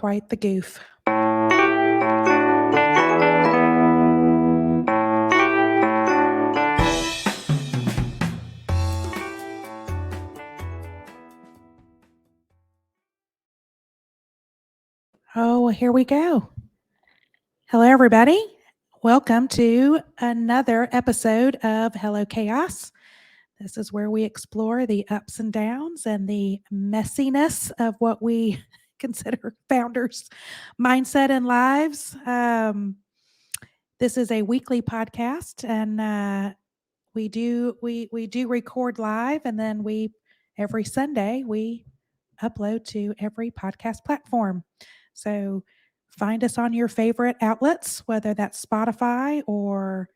quite the goof. Oh, well, here we go. Hello, everybody. Welcome to another episode of Hello Chaos. This is where we explore the ups and downs and the messiness of what we consider founders' mindset and lives. This is a weekly podcast, and we do record live, and then every Sunday we upload to every podcast platform. So find us on your favorite outlets, whether that's Spotify or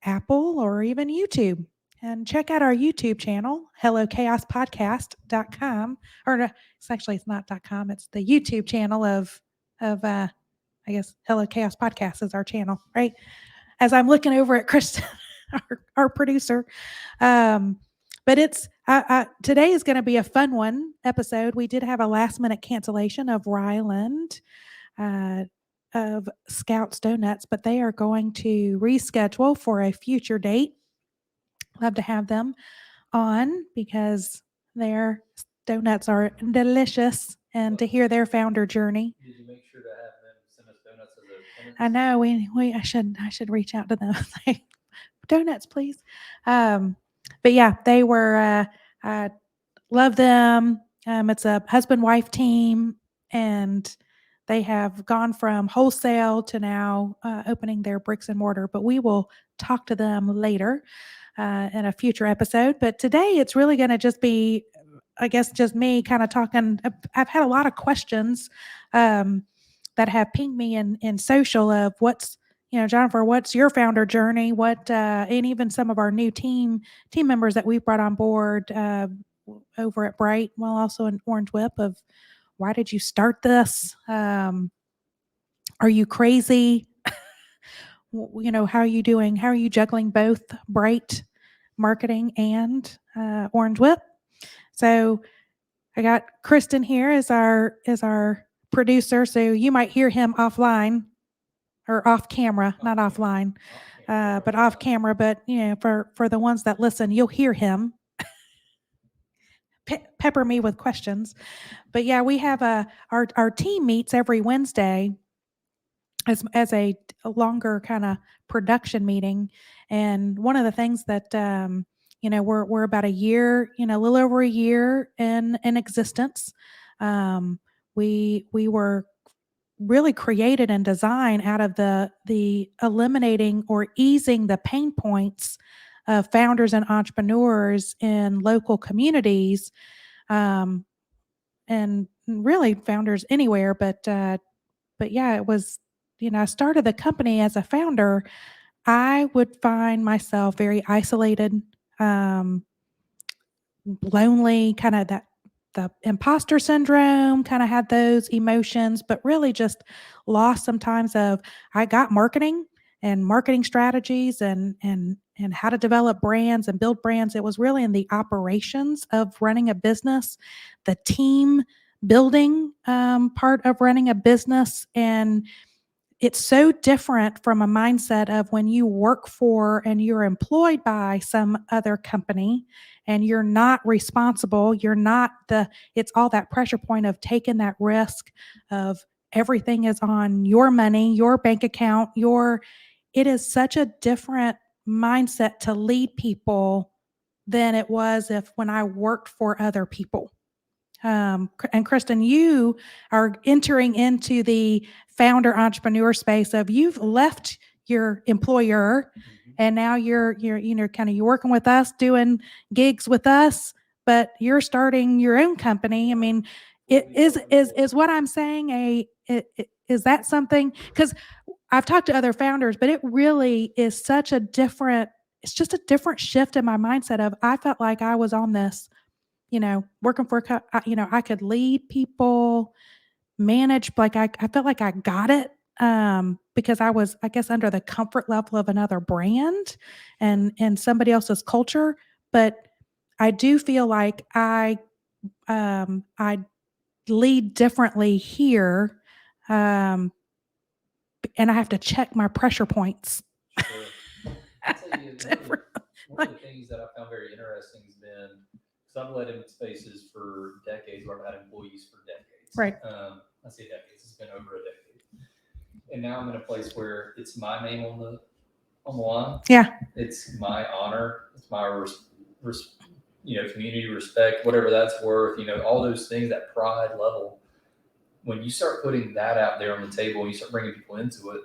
Apple or even YouTube. And check out our YouTube channel, hellochaospodcast.com. Or no, it's not .com, it's the YouTube channel of I guess Hello Chaos Podcast is our channel, right? As I'm looking over at Kristen, our producer. But it's today is going to be a fun one episode. We did have a last minute cancellation of Ryland of Scout's Donuts, but they are going to reschedule for a future date. Love to have them on because their donuts are delicious, and to hear their founder journey. Did you make sure to have them send us donuts as a penance? I know I should reach out to them. Donuts, please. But yeah, they were. I love them. It's a husband-wife team, and they have gone from wholesale to now opening their bricks and mortar. But we will talk to them later in a future episode. But today, it's really going to just be, I guess, just me kind of talking. I've had a lot of questions that have pinged me in social of Jennifer, what's your founder journey? And even some of our new team members that we've brought on board over at Bright, well, also in Orange Whip, of why did you start this? Are you crazy? How are you doing? How are you juggling both Bright marketing and Orange Whip? So I got Kristen here as our producer. So you might hear him offline. Or off camera, not offline, but off camera. But for the ones that listen, you'll hear him pepper me with questions. But yeah, we have our team meets every Wednesday as a longer kind of production meeting. And one of the things that we're about a year, a little over a year in existence. We were really created and designed out of the eliminating or easing the pain points of founders and entrepreneurs in local communities, and really founders anywhere. But yeah, it was, I started the company as a founder. I would find myself very isolated, lonely, kind of the imposter syndrome, kind of had those emotions, but really just lost sometimes of, I got marketing and marketing strategies and how to develop brands and build brands. It was really in the operations of running a business, the team building part of running a business. And it's so different from a mindset of when you work for and you're employed by some other company and you're not responsible. It's all that pressure point of taking that risk of everything is on your money, your bank account, it is such a different mindset to lead people than it was when I worked for other people. And Kristen, you are entering into the founder entrepreneur space of, you've left your employer and now you're working with us, doing gigs with us, but you're starting your own company. I mean, is what I'm saying is that something? Because I've talked to other founders, but it really is it's just a different shift in my mindset of, I felt like I was on this, working for I could lead people, manage, like I felt like I got it because I was, I guess, under the comfort level of another brand and somebody else's culture. But I do feel like I lead differently here and I have to check my pressure points. Sure. I'll tell you, Different. one of the things that I found very interesting has been, because I've led in spaces for decades, where I've had employees for decades. Right. I say decades; it's been over a decade. And now I'm in a place where it's my name on the line. Yeah. It's my honor. It's my community respect, whatever that's worth. All those things, that pride level. When you start putting that out there on the table, and you start bringing people into it,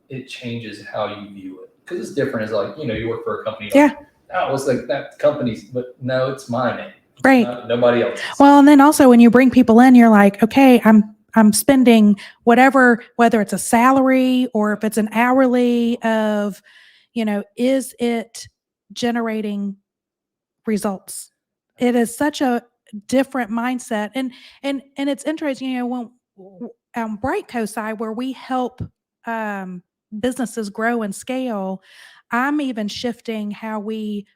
it changes how you view it. Because it's different. It's like you work for a company. Like, Yeah. oh, it's like that company's, but no, it's my name. Right. Nobody else's. Well, and then also when you bring people in, you're like, okay, I'm spending whatever, whether it's a salary or if it's an hourly of, is it generating results? It is such a different mindset. And it's interesting, when on Brightco side where we help businesses grow and scale, I'm even shifting how we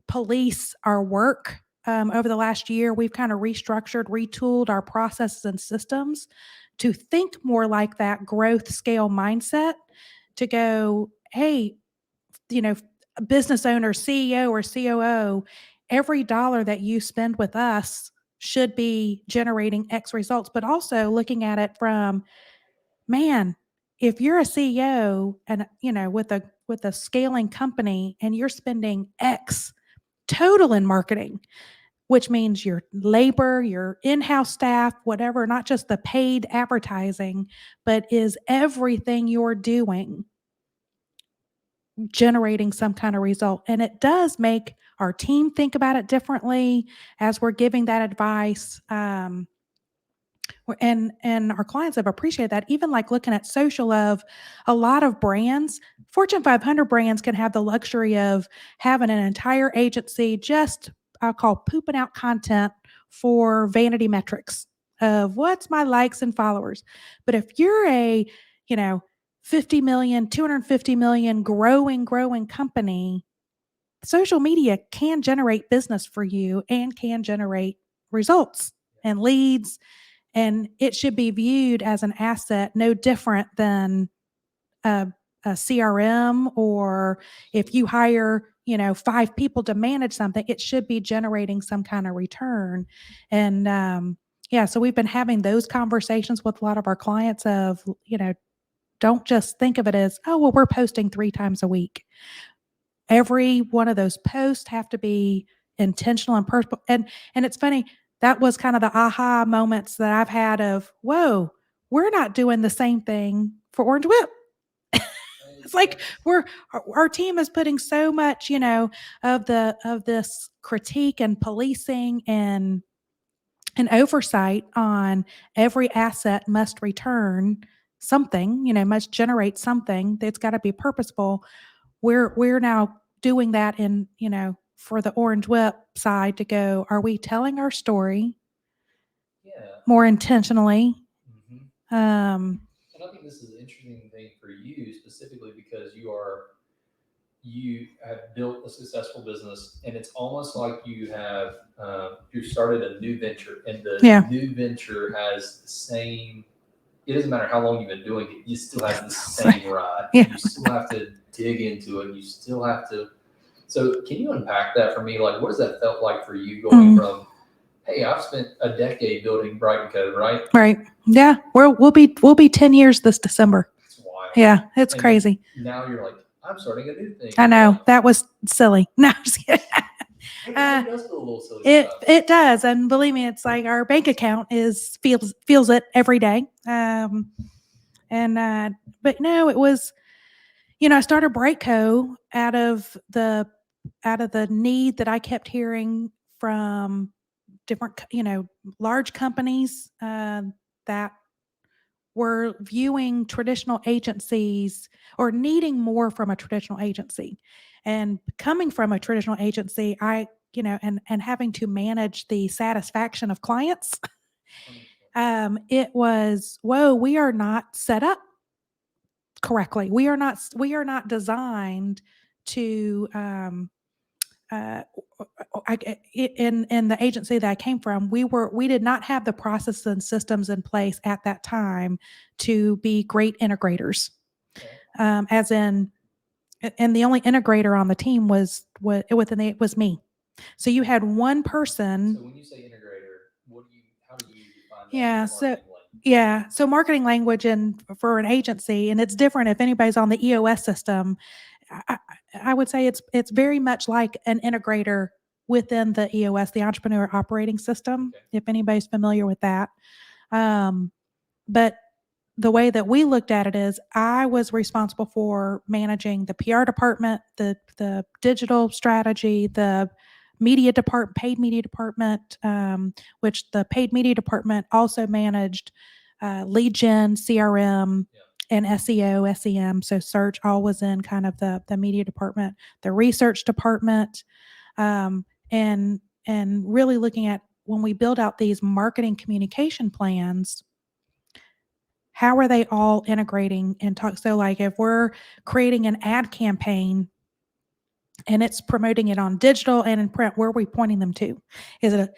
police our work. Over the last year, we've kind of restructured, retooled our processes and systems to think more like that growth scale mindset to go, hey, a business owner, CEO, or COO, every dollar that you spend with us should be generating X results, but also looking at it from, man, if you're a CEO and with a scaling company and you're spending X total in marketing, which means your labor, your in-house staff, whatever, not just the paid advertising, but is everything you're doing generating some kind of result. And it does make our team think about it differently as we're giving that advice. And our clients have appreciated that. Even like looking at social, of a lot of brands, Fortune 500 brands can have the luxury of having an entire agency just, I'll call, pooping out content for vanity metrics of what's my likes and followers. But if you're a, 50 million, 250 million growing company, social media can generate business for you and can generate results and leads, and it should be viewed as an asset, no different than a CRM, or if you hire, 5 people to manage something, it should be generating some kind of return. And yeah, so we've been having those conversations with a lot of our clients of, don't just think of it as, oh, well, we're posting 3 times a week. Every one of those posts have to be intentional and personal. And it's funny, that was kind of the aha moments that I've had of, whoa, we're not doing the same thing for Orange Whip. It's like our team is putting so much, of this critique and policing and oversight on every asset must return something, must generate something. That's got to be purposeful. We're now doing that in, for the Orange Whip side to go, are we telling our story more intentionally? Mm-hmm. Um, And I think this is an interesting thing for you specifically because you have built a successful business, and it's almost like you started a new venture, and the new venture has the same. It doesn't matter how long you've been doing it; you still have the same ride. Yeah. You still have to dig into it. You still have to. So, can you unpack that for me? Like, what does that felt like for you going from, hey, I've spent a decade building Bright & Co., right? Right. Yeah. We'll be 10 years this December. It's wild. Yeah, it's crazy. Now you're like, I'm starting a new thing. I know. That was silly. No, I'm just kidding. It does feel a little silly. It does, and believe me, it's like our bank account feels it every day. But no, it was, I started Brightco out of the need that I kept hearing from different, large companies that were viewing traditional agencies or needing more from a traditional agency. And coming from a traditional agency, and having to manage the satisfaction of clients, it was, whoa, we are not set up correctly. We are not designed to uh, in the agency that I came from, we did not have the processes and systems in place at that time to be great integrators. Okay. As in, and the only integrator on the team was me. So you had one person. So when you say integrator, how do you define that in Yeah. your So marketing language? yeah. So marketing language and for an agency, and it's different if anybody's on the EOS system. I, I I would say it's very much like an integrator within the EOS, the Entrepreneur Operating System. Okay. If anybody's familiar with that, but the way that we looked at it is I was responsible for managing the PR department, the digital strategy, the media department, paid media department, which the paid media department also managed lead gen, CRM, Yeah. and SEO, SEM. So search all was in kind of the media department, the research department, um, and really looking at when we build out these marketing communication plans, how are they all integrating and talk? So like if we're creating an ad campaign and it's promoting it on digital and in print, where are we pointing them to? Is it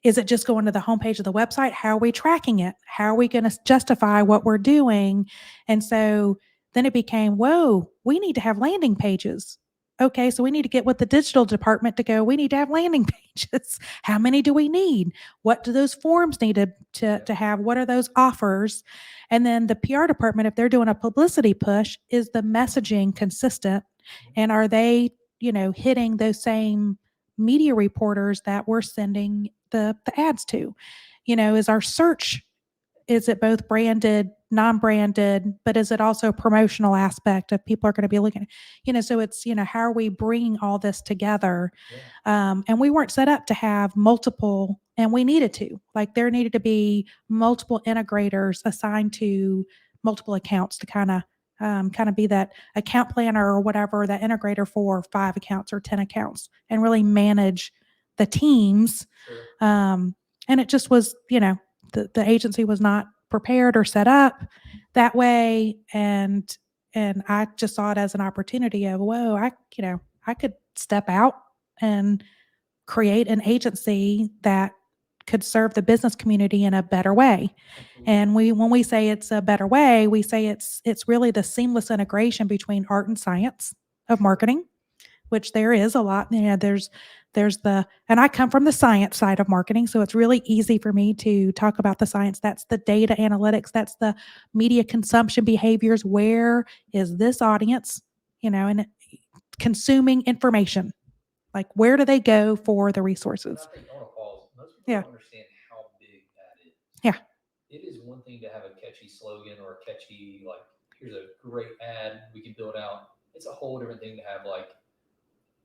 is it just going to the homepage of the website? How are we tracking it? How are we going to justify what we're doing? And so then it became, whoa, we need to have landing pages. Okay, so we need to get with the digital department to go, we need to have landing pages. How many do we need? What do those forms need to have? What are those offers? And then the PR department, if they're doing a publicity push, is the messaging consistent? And are they, hitting those same media reporters that we're sending the ads to? Is our search, is it both branded, non-branded, but is it also a promotional aspect of people are going to be looking, so it's, how are we bringing all this together? Yeah. And we weren't set up to have multiple, and we needed to, like, there needed to be multiple integrators assigned to multiple accounts to kind of be that account planner or whatever, that integrator for 5 accounts or 10 accounts and really manage the teams. Sure. And it just was, the agency was not prepared or set up that way. And I just saw it as an opportunity of, whoa, I could step out and create an agency that could serve the business community in a better way. Absolutely. And when we say it's a better way, we say it's really the seamless integration between art and science of marketing, which there is a lot. There's and I come from the science side of marketing, so it's really easy for me to talk about the science. That's the data analytics, that's the media consumption behaviors. Where is this audience, and consuming information? Like, where do they go for the And resources? I think I want to pause. Most people Yeah. don't understand how big that is. Yeah. It is one thing to have a catchy slogan or a catchy, like, here's a great ad we can build out. It's a whole different thing to have, like,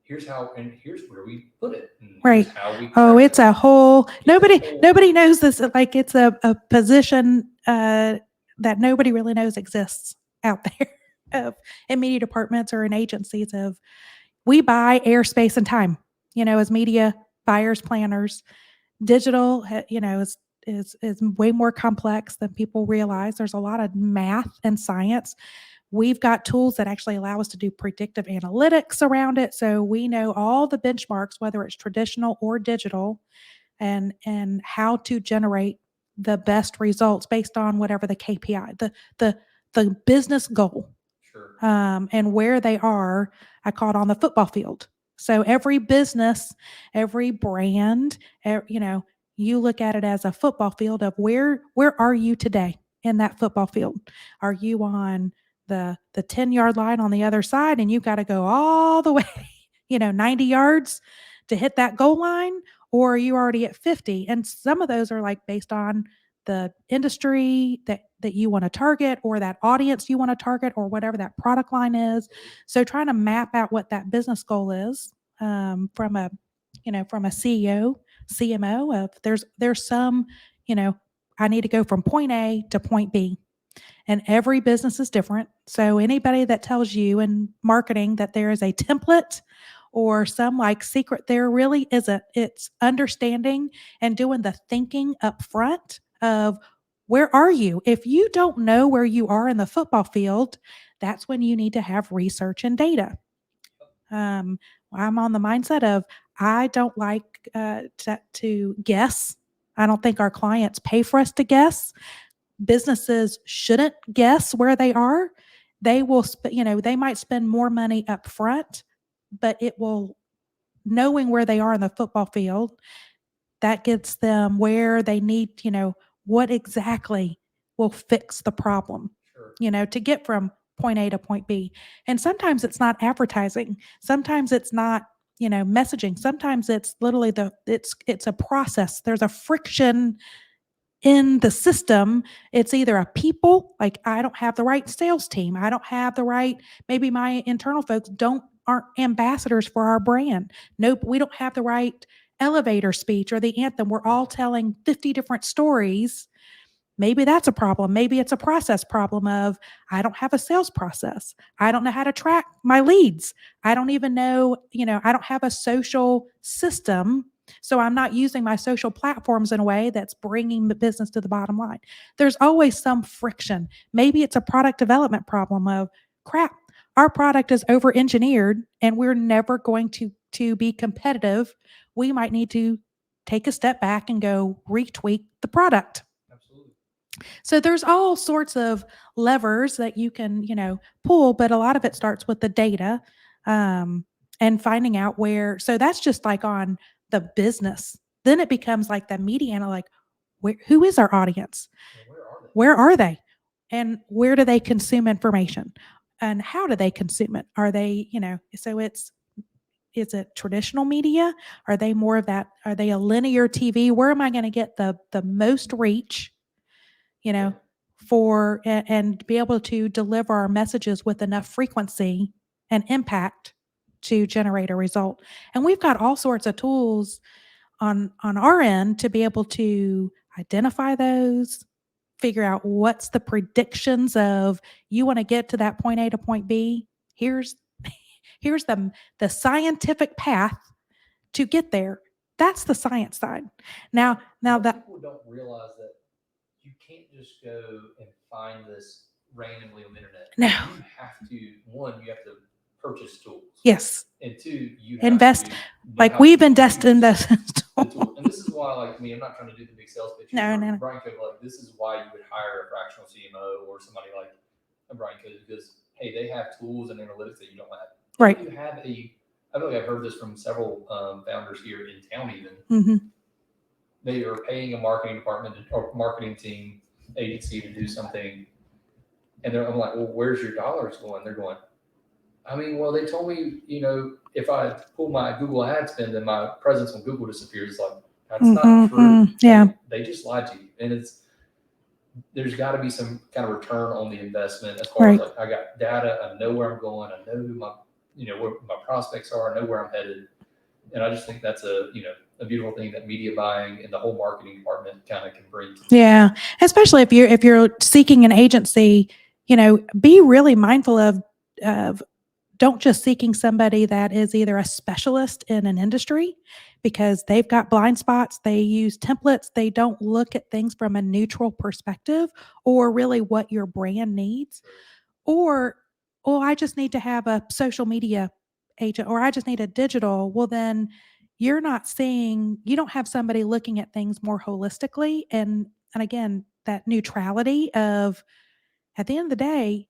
here's how, and here's where we put it. And Right. here's how we Oh, track it's it. a whole, It's a nobody whole- knows this, like, it's a position, that nobody really knows exists out there of in media departments or in agencies of, we buy airspace and time, as media buyers, planners. Digital, is way more complex than people realize. There's a lot of math and science. We've got tools that actually allow us to do predictive analytics around it. So we know all the benchmarks, whether it's traditional or digital, and how to generate the best results based on whatever the KPI, the business goal, Sure. and where they are. I call it on the football field. So every business, every brand, you look at it as a football field of where are you today in that football field? Are you on the 10-yard line on the other side and you've got to go all the way, 90 yards to hit that goal line? Or are you already at 50? And some of those are like based on the industry that you want to target, or that audience you want to target, or whatever that product line is. So trying to map out what that business goal is, from a CEO, CMO, of there's some, I need to go from point A to point B. And every business is different. So anybody that tells you in marketing that there is a template or some like secret, there really isn't. It's understanding and doing the thinking up front of, where are you? If you don't know where you are in the football field, that's when you need to have research and data. Um, I'm on the mindset of I don't like to guess. I don't think our clients pay for us to guess. Businesses shouldn't guess where they are. They will, they might spend more money up front, but it will, knowing where they are in the football field, that gets them where they need, what exactly will fix the problem, Sure. to get from point A to point B. And sometimes it's not advertising. Sometimes it's not, messaging. Sometimes it's literally it's a process. There's a friction in the system. It's either a people, like I don't have the right sales team. I don't have the right, maybe my internal folks aren't ambassadors for our brand. Nope, we don't have the right elevator speech or the anthem. We're all telling 50 different stories. Maybe that's a problem. Maybe it's a process problem of I don't have a sales process. I don't know how to track my leads. I don't even know, I don't have a social system. So I'm not using my social platforms in a way that's bringing the business to the bottom line. There's always some friction. Maybe it's a product development problem of crap. Our product is over engineered and we're never going to be competitive. We might need to take a step back and go retweak the product. Absolutely. So there's all sorts of levers that you can, pull, but a lot of it starts with the data, and finding out where. So that's just like on the business. Then it becomes like the media and like, who is our audience? Yeah, where are they? Where are they? And where do they consume information? And how do they consume it? Are they, so is it traditional media? Are they more of that? Are they a linear TV? Where am I going to get the most reach? For and be able to deliver our messages with enough frequency and impact to generate a result. And we've got all sorts of tools on our end to be able to identify those, figure out what's the predictions of you want to get to that point A to point B. Here's here's the scientific path to get there. That's the science side. Now that people don't realize that you can't just go and find this randomly on the internet. No. You have to, one, you have to purchase tools. Yes. And two, you have invest to like we've invested in this tool. And this is why, like me, I'm not trying to do the big sales pitch. No. Brian Code, like this is why you would hire a fractional CMO or somebody like a Brian Code, because hey, they have tools and analytics that you don't have. Right. If you have I feel like I've heard this from several founders here in town even. Mm-hmm. They are paying a marketing department or marketing team agency to do something. And I'm like, well, where's your dollars going? They're going, I mean, well, they told me, if I pull my Google ad spend, then my presence on Google disappears. Like, that's not true. Yeah. They just lied to you. And there's got to be some kind of return on the investment as far as like, I got data, I know where I'm going, I know who where my prospects are, I know where I'm headed. And I just think that's a beautiful thing that media buying and the whole marketing department kind of can bring to. Yeah. Especially if you're seeking an agency, be really mindful of don't just seeking somebody that is either a specialist in an industry because they've got blind spots, they use templates, they don't look at things from a neutral perspective or really what your brand needs. Or, I just need to have a social media agent or I just need a digital. Well, then you don't have somebody looking at things more holistically. And again, that neutrality of at the end of the day,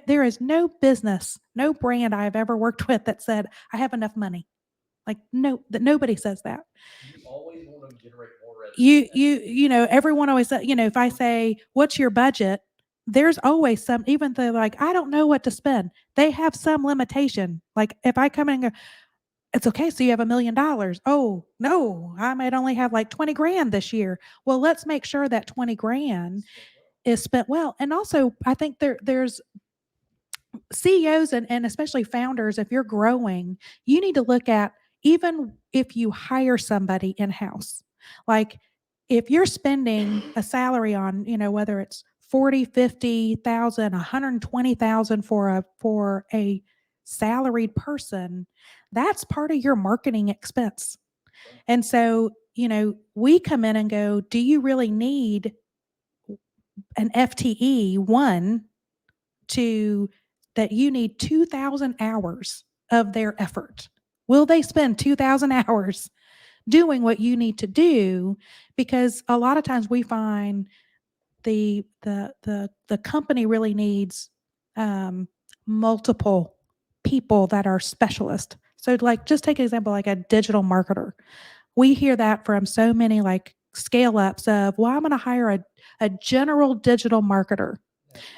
there is no business, no brand I've ever worked with that said, I have enough money. Like nobody says that. You always want to generate more revenue. Everyone always says, if I say, what's your budget? There's always some, even though like, I don't know what to spend. They have some limitation. Like if I come in and go, it's okay. So you have $1 million. Oh no, I might only have like 20 grand this year. Well, let's make sure that 20 grand is spent well. And also I think there's CEOs and especially founders, if you're growing, you need to look at even if you hire somebody in-house, like if you're spending a salary on, whether it's 40, 50,000, 120,000 for a salaried person, that's part of your marketing expense. And so, we come in and go, do you really need an FTE that you need 2,000 hours of their effort? Will they spend 2,000 hours doing what you need to do? Because a lot of times we find the company really needs um, multiple people that are specialists. So, like, just take an example, like a digital marketer. We hear that from so many like scale ups of, well, I'm going to hire a general digital marketer.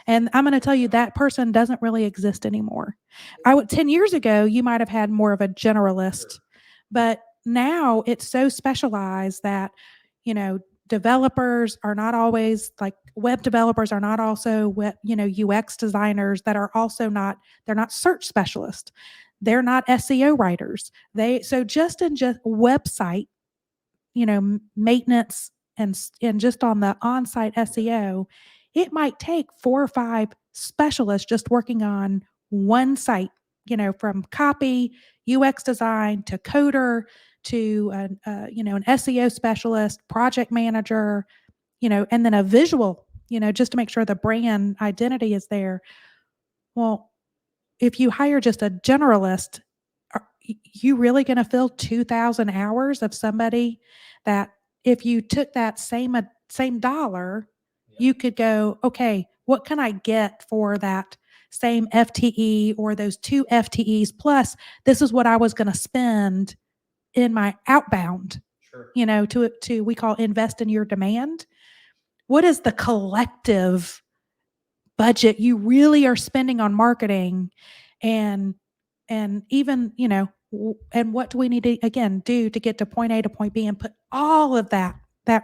And I'm going to tell you that person doesn't really exist anymore. 10 years ago, you might have had more of a generalist, but now it's so specialized that, developers are not always like web developers are not also UX designers that are also not, they're not search specialists. They're not SEO writers. So just in just website, maintenance and just on the on-site SEO, it might take 4 or 5 specialists just working on one site, from copy, UX design to coder to an SEO specialist, project manager, and then a visual, just to make sure the brand identity is there. Well, if you hire just a generalist, are you really going to fill 2,000 hours of somebody that if you took that same dollar, you could go, okay, what can I get for that same FTE or those 2 FTEs plus this is what I was going to spend in my outbound, Sure. To we call invest in your demand. What is the collective budget you really are spending on marketing? And even, and what do we need to again do to get to point A to point B and put all of that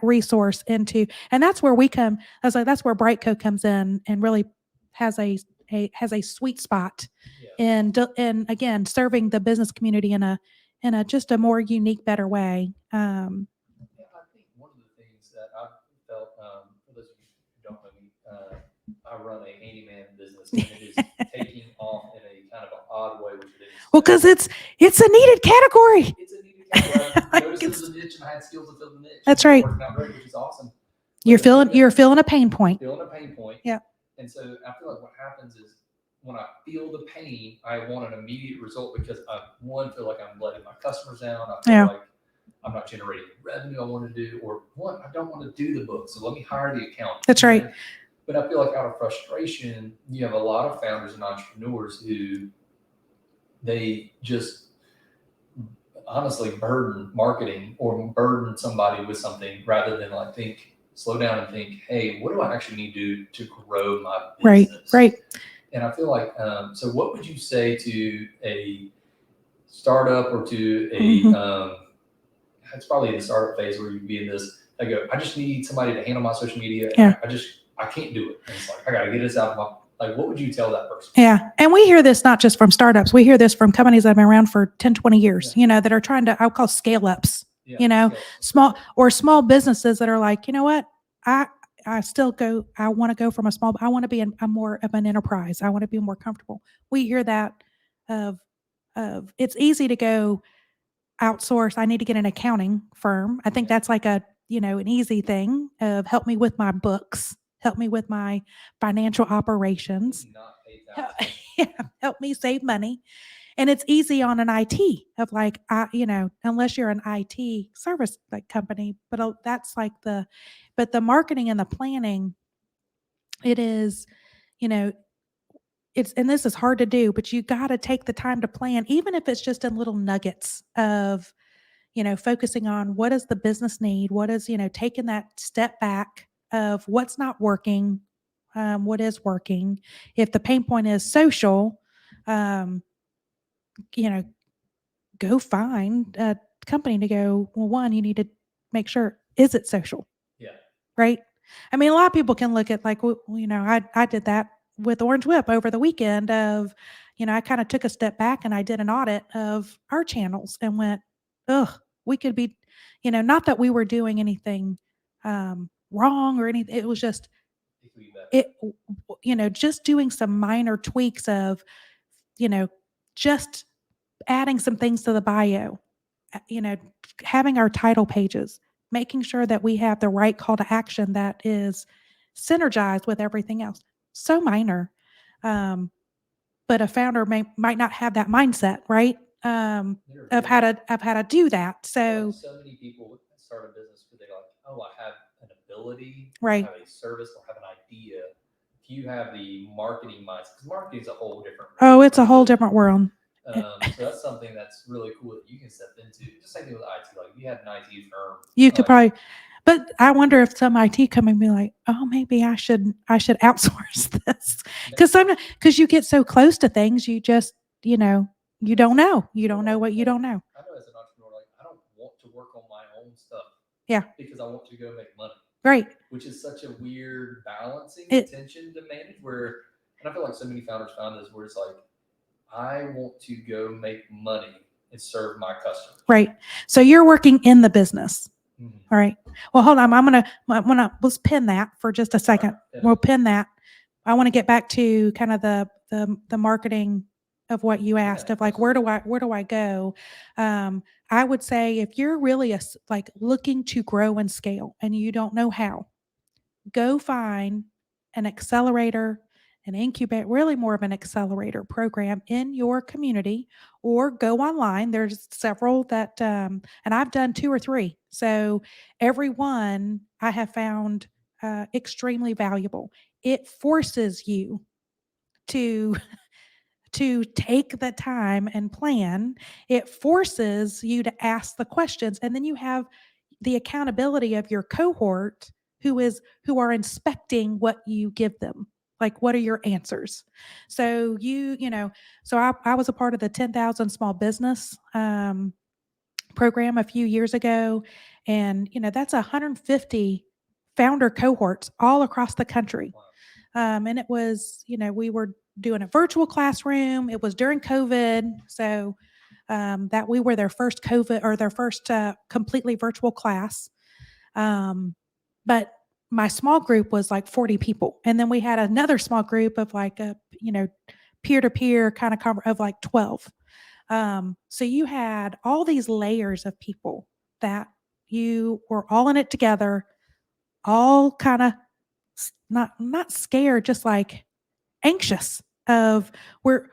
resource into? And that's where we come. I was like, that's where Brightco comes in and really has a sweet spot Yeah. in again serving the business community in a just a more unique, better way. Yeah, I think one of the things that I've felt, for those of you who don't know me, I run a handyman business, and it is taking off in a kind of an odd way, which it is. Well, because it's a needed category. It's a needed category. I Like, noticed it was a niche, and I had skills to fill the niche. That's and right. It's working out great, which is awesome. You're feeling a pain point. Feeling a pain point. Yeah. And so I feel like what happens is when I feel the pain, I want an immediate result because I feel like I'm letting my customers down. I feel like I'm not generating the revenue I want to do, or I don't want to do the book. So let me hire the accountant. That's right. But I feel like out of frustration, you have a lot of founders and entrepreneurs who they just honestly burden marketing or burden somebody with something rather than like slow down and think, hey, what do I actually need to do to grow my business? Right. And I feel like, so what would you say to a startup or to a, it's probably the startup phase where you'd be in this, I go, I just need somebody to handle my social media. Yeah. I can't do it. And it's like, I got to get this out of my, like, what would you tell that person? Yeah. And we hear this not just from startups. We hear this from companies that have been around for 10, 20 years, that are trying to, I'll call scale ups, small businesses that are like, you know what? I want to go from I want to be a more of an enterprise. I want to be more comfortable. We hear that of it's easy to go outsource. I need to get an accounting firm. I think that's like an easy thing of help me with my books, help me with my financial operations, help me save money. And it's easy on an IT of like, unless you're an IT service like company, but that's like but the marketing and the planning, it is, and this is hard to do, but you got to take the time to plan, even if it's just in little nuggets of, focusing on what does the business need? What is, taking that step back of what's not working, what is working. If the pain point is social, go find a company to go, well, one, you need to make sure, is it social? Yeah. Right? I mean, a lot of people can look at like, I did that with Orange Whip over the weekend of, I kind of took a step back and I did an audit of our channels and went, we could be, not that we were doing anything wrong or anything. It was just, just doing some minor tweaks of, just adding some things to the bio, having our title pages, making sure that we have the right call to action that is synergized with everything else. So minor. but a founder might not have that mindset, right? They're Of very how to do that. I feel like So, so many people start a business because they're like, oh, I have an ability, or right. have a service, or have an idea. If you have the marketing mindset, because marketing is a whole different Oh, world it's where a you whole live in. different world. So that's something that's really cool that you can step into. Just same thing with IT. Like if you had an IT firm, You could like probably, but I wonder if some IT company be like, oh, maybe I should outsource this because because you get so close to things, you just you don't know, what you don't know. I know as an entrepreneur, like I don't want to work on my own stuff. Yeah. Because I want to go make money. Right. Which is such a weird balancing It tension to manage. And I feel like so many founders found this where it's like, I want to go make money and serve my customers. right. So you're working in the business. Mm-hmm. All right. Well, hold on. Let's pin that for just a second. Yeah. We'll pin that. I want to get back to kind of the marketing of what you asked Yeah, of like, where do I go? I would say if you're really like looking to grow and scale and you don't know how, go find an accelerator, an incubator, really more of an accelerator program in your community, or go online. There's several that, and I've done two or three. So every one I have found extremely valuable. It forces you to to take the time and plan. It forces you to ask the questions, and then you have the accountability of your cohort who are inspecting what you give them. Like, what are your answers? So so I was a part of the 10,000 small business program a few years ago, and that's 150 founder cohorts all across the country. And it was, we were doing a virtual classroom. It was during COVID. So that we were their first COVID or their first completely virtual class. But my small group was like 40 people. And then we had another small group of like a, peer to peer kind of like 12. So you had all these layers of people that you were all in it together, all kind of not scared, just like anxious of we're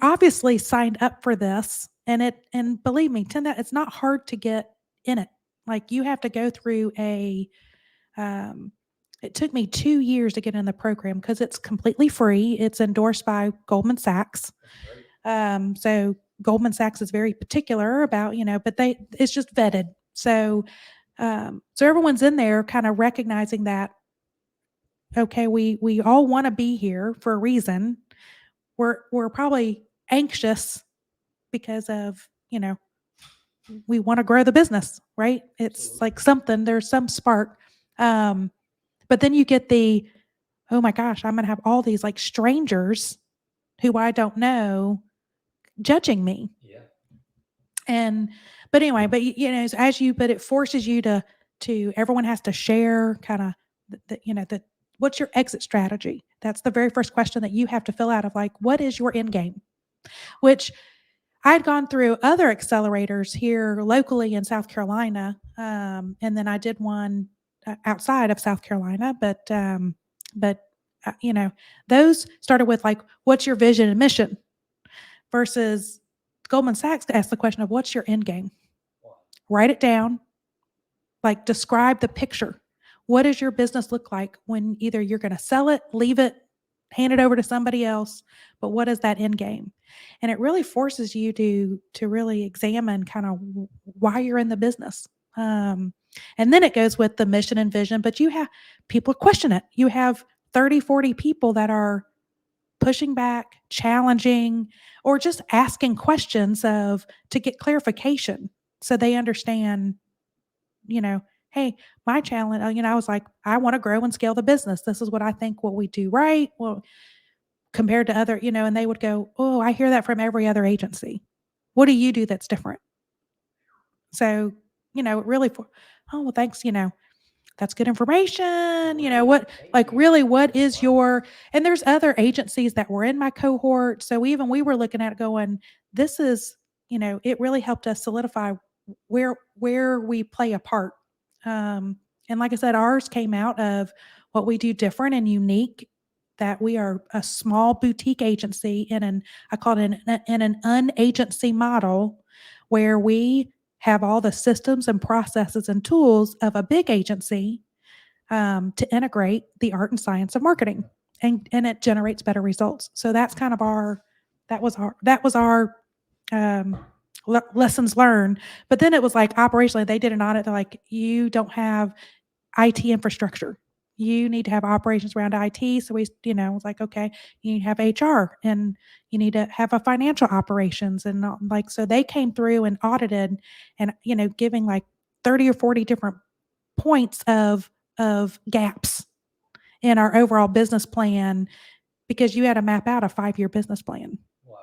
obviously signed up for this, and believe me, it's not hard to get in it. Like you have to go through a um it took me 2 years to get in the program because it's completely free. It's endorsed by Goldman Sachs. So Goldman Sachs is very particular about, but it's just vetted. So so everyone's in there kind of recognizing that okay, we all want to be here for a reason. We're probably anxious because of, we want to grow the business, right? It's Absolutely. like something, there's some spark. Um, but then you get oh my gosh, I'm going to have all these like strangers who I don't know judging me. Yeah. And, but anyway, but but it forces you to, everyone has to share kind of what's your exit strategy? That's the very first question that you have to fill out of like, what is your end game? Which I'd gone through other accelerators here locally in South Carolina. And then I did one outside of South Carolina, but those started with like, what's your vision and mission versus Goldman Sachs asked the question of what's your end game? Write it down, like describe the picture. What does your business look like when either you're going to sell it, leave it, hand it over to somebody else, but what is that end game? And it really forces you to really examine kind of why you're in the business. And then it goes with the mission and vision, but you have people question it. You have 30, 40 people that are pushing back, challenging, or just asking questions to get clarification so they understand, hey, my challenge, I was like, I want to grow and scale the business. This is what I think what we do right. Well, compared to other, and they would go, oh, I hear that from every other agency. What do you do that's different? So, really, oh, well, thanks, that's good information. What, like, really, what is your, and there's other agencies that were in my cohort. So even we were looking at it going, this is, it really helped us solidify where we play a part. And like I said, ours came out of what we do different and unique that we are a small boutique agency I call it in an unagency model where we have all the systems and processes and tools of a big agency to integrate the art and science of marketing, and it generates better results. So that's kind of our um, lessons learned. But then it was like operationally, they did an audit. They're like, you don't have IT infrastructure. You need to have operations around IT. So we, was like, okay, you need to have HR and you need to have a financial operations and like, so they came through and audited and, giving like 30 or 40 different points of gaps in our overall business plan because you had to map out a 5-year business plan. Wow.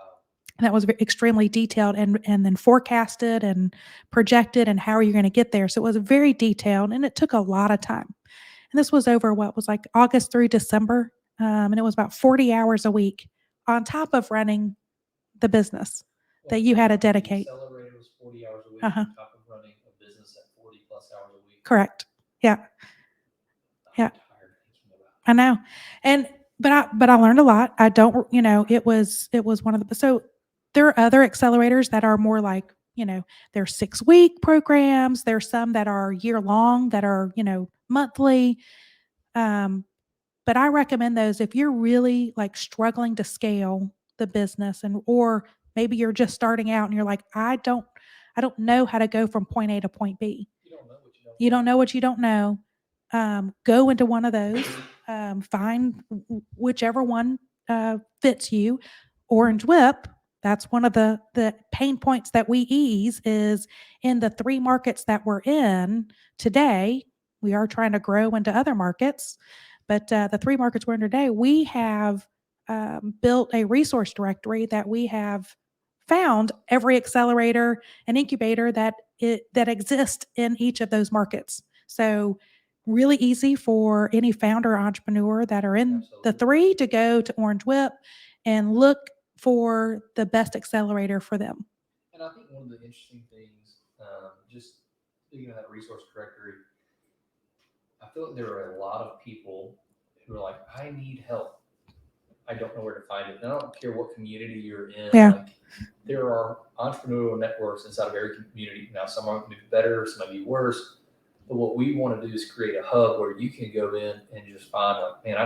And that was extremely detailed and then forecasted and projected and how are you going to get there. So it was very detailed and it took a lot of time. And this was over what was like August through December. And it was about 40 hours a week on top of running the business that you had to dedicate. The accelerator was 40 hours a week Uh-huh. on top of running a business at 40 plus hours a week. Correct. Yeah. Yeah. I'm tired thinking about it. I know. And but I learned a lot. I don't, it was one of the so there are other accelerators that are more like, they're 6-week programs. There's some that are year long that are, monthly. But I recommend those if you're really like struggling to scale the business or maybe you're just starting out and you're like, I don't know how to go from point A to point B. You don't know what you don't You know. don't know what you don't know. Go into one of those. Find whichever one fits you. Orange Whip. That's one of the pain points that we ease is in the 3 markets that we're in today. We are trying to grow into other markets, but the 3 markets we're in today, we have built a resource directory that we have found every accelerator and incubator that exists in each of those markets. So really easy for any founder or entrepreneur that are in the 3 to go to Orange Whip and look for the best accelerator for them. And I think one of the interesting things, just speaking of that resource directory, I feel like there are a lot of people who are like, I need help. I don't know where to find it. And I don't care what community you're in. Yeah. Like, there are entrepreneurial networks inside of every community. Now, some are going to be better, some might be worse. But what we want to do is create a hub where you can go in and just find, like, man,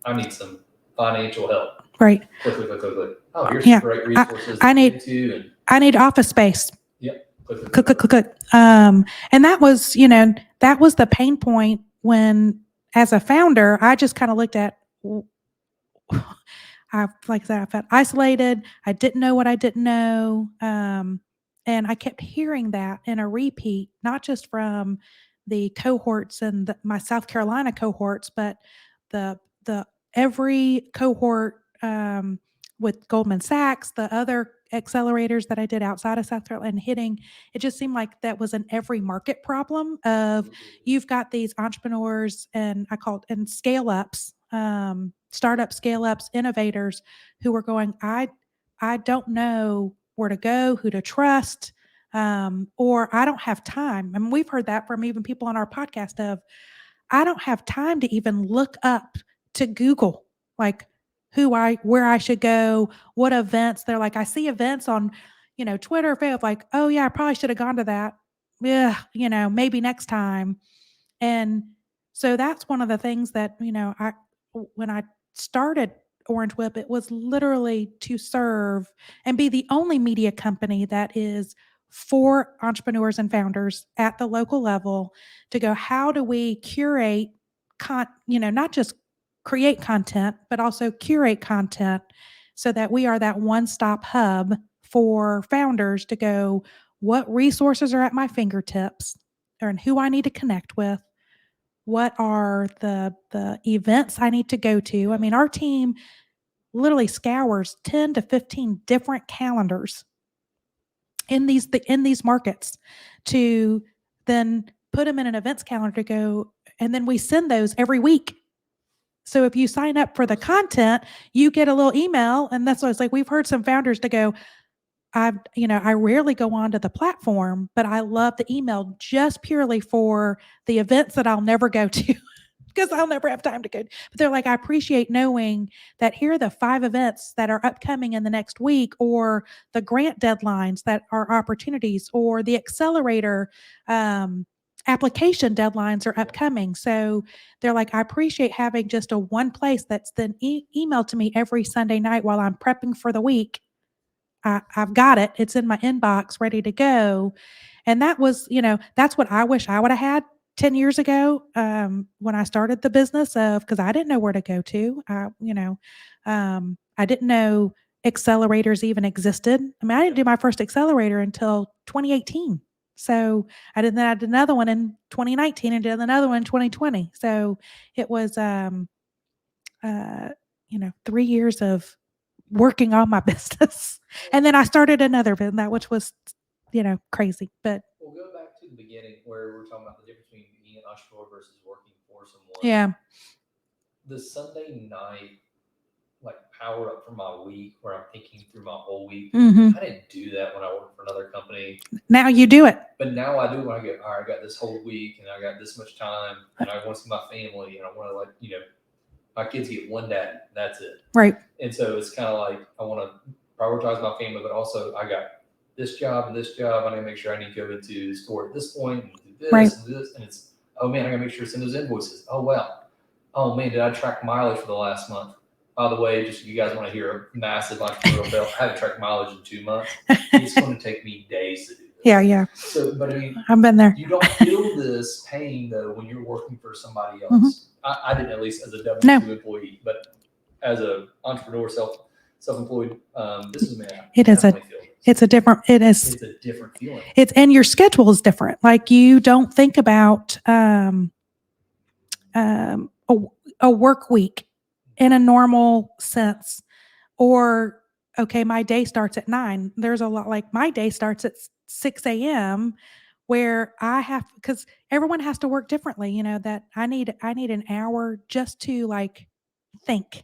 I need some financial help. Right. Click. Oh, here's some great resources I need office space. Yep. Click. And that was, that was the pain point when, as a founder, I just kind of looked at, like I said, I felt isolated. I didn't know what I didn't know. And I kept hearing that in a repeat, not just from the cohorts and my South Carolina cohorts, but the every cohort with Goldman Sachs, the other accelerators that I did outside of South Carolina, and hitting, it just seemed like that was an every market problem of you've got these entrepreneurs and scale ups, startup scale ups, innovators who were going, I don't know where to go, who to trust, or I don't have time. I mean, we've heard that from even people on our podcast of, I don't have time to even look up to Google, like where I should go, what events. They're like, I see events on, Twitter, Facebook, like, oh yeah, I probably should have gone to that. Yeah, maybe next time. And so that's one of the things that, when I started Orange Whip, it was literally to serve and be the only media company that is for entrepreneurs and founders at the local level to go, how do we curate not just create content, but also curate content so that we are that one-stop hub for founders to go, what resources are at my fingertips and who I need to connect with? What are the events I need to go to? I mean, our team literally scours 10 to 15 different calendars in these markets to then put them in an events calendar to go, and then we send those every week. So if you sign up for the content, you get a little email, and that's what it's like. We've heard some founders to go, I rarely go onto the platform, but I love the email just purely for the events that I'll never go to. because I'll never have time to go. But they're like, I appreciate knowing that here are the 5 events that are upcoming in the next week, or the grant deadlines that are opportunities, or the accelerator application deadlines are upcoming. So they're like, I appreciate having just a one place that's then emailed to me every Sunday night while I'm prepping for the week. I've got it. It's in my inbox, ready to go. And that was, that's what I wish I would have had 10 years ago, when I started the business of, because I didn't know where to go to. I didn't know accelerators even existed. I mean, I didn't do my first accelerator until 2018. So I did another one in 2019 and did another one in 2020. So it was, 3 years of working on my business. And then I started another business, which was, crazy. But We'll go back to the beginning where we're talking about the difference between being an entrepreneur versus working for someone. yeah. The Sunday night, like power up for my week, where I'm thinking through my whole week. hmm I didn't do that when I worked for another company. Now you do it. But now I do when I go, all right, I got this whole week and I got this much time and I want to see my family and I want to my kids get one dad. That's it. Right. And so it's kind of like I want to prioritize my family, but also I got this job and this job. I need to make sure I need to go into the store at this point and do this Right. and this. And it's, oh man, I got to make sure to send those invoices. Oh, well. Oh man, did I track mileage for the last month? By the way, just you guys want to hear a massive entrepreneurial fail. I haven't tracked mileage in 2 months. It's going to take me days to do this. Yeah. So, but I mean, I've been there. You don't feel this pain though when you're working for somebody else. I didn't, at least as a W-2 employee, but as an entrepreneur, self-employed businessman, it's a different feeling. And your schedule is different. Like you don't think about a work week in a normal sense, or okay, my day starts at 9. There's a lot, like my day starts at 6 a.m. where because everyone has to work differently, that I need an hour just to like think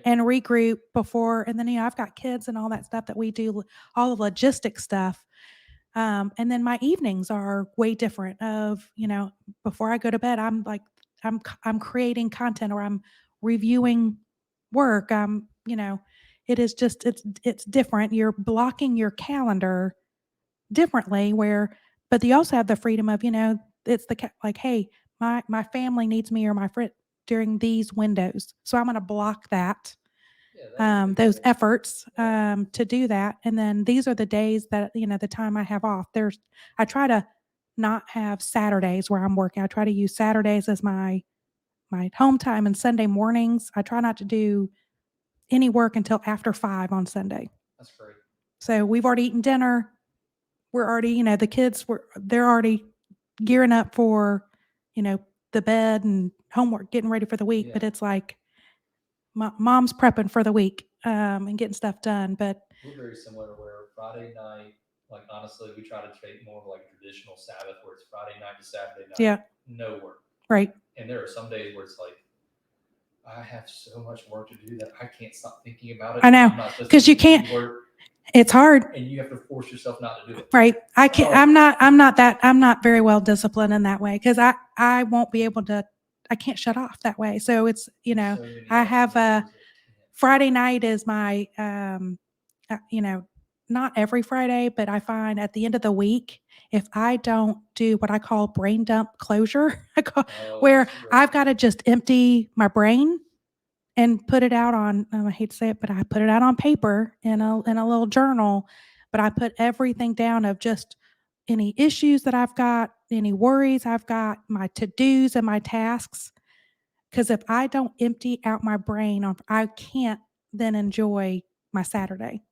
and regroup before. And then, I've got kids and all that stuff that we do, all the logistic stuff. And then my evenings are way different of, before I go to bed, I'm creating content, or I'm reviewing work. It is just, it's different. You're blocking your calendar differently but you also have the freedom of, it's like, hey, my family needs me or my friend during these windows. So I'm going to block that. Those efforts to do that. And then these are the days that, the time I have off. I try to not have Saturdays where I'm working. I try to use Saturdays as my home time, and Sunday mornings. I try not to do any work until after 5 on Sunday. That's great. So we've already eaten dinner. We're already, the kids they're already gearing up for, the bed and homework, getting ready for the week. But it's like, mom's prepping for the week and getting stuff done. But we're very similar where Friday night, like honestly, we try to take more of like a traditional Sabbath where it's Friday night to Saturday night. No work. Right. And there are some days where it's like, I have so much work to do that I can't stop thinking about it. I know, because you can't. It's hard, and you have to force yourself not to do it. Right. I can't. I'm not very well disciplined in that way, because I won't be able to. I can't shut off that way. So it's I have a Friday night is my not every Friday, but I find at the end of the week, if I don't do what I call brain dump closure, where I've got to just empty my brain and put it out on, I hate to say it, but I put it out on paper in a little journal, but I put everything down of just any issues that I've got, any worries I've got, my to-dos and my tasks. Because if I don't empty out my brain, I can't then enjoy my Saturday.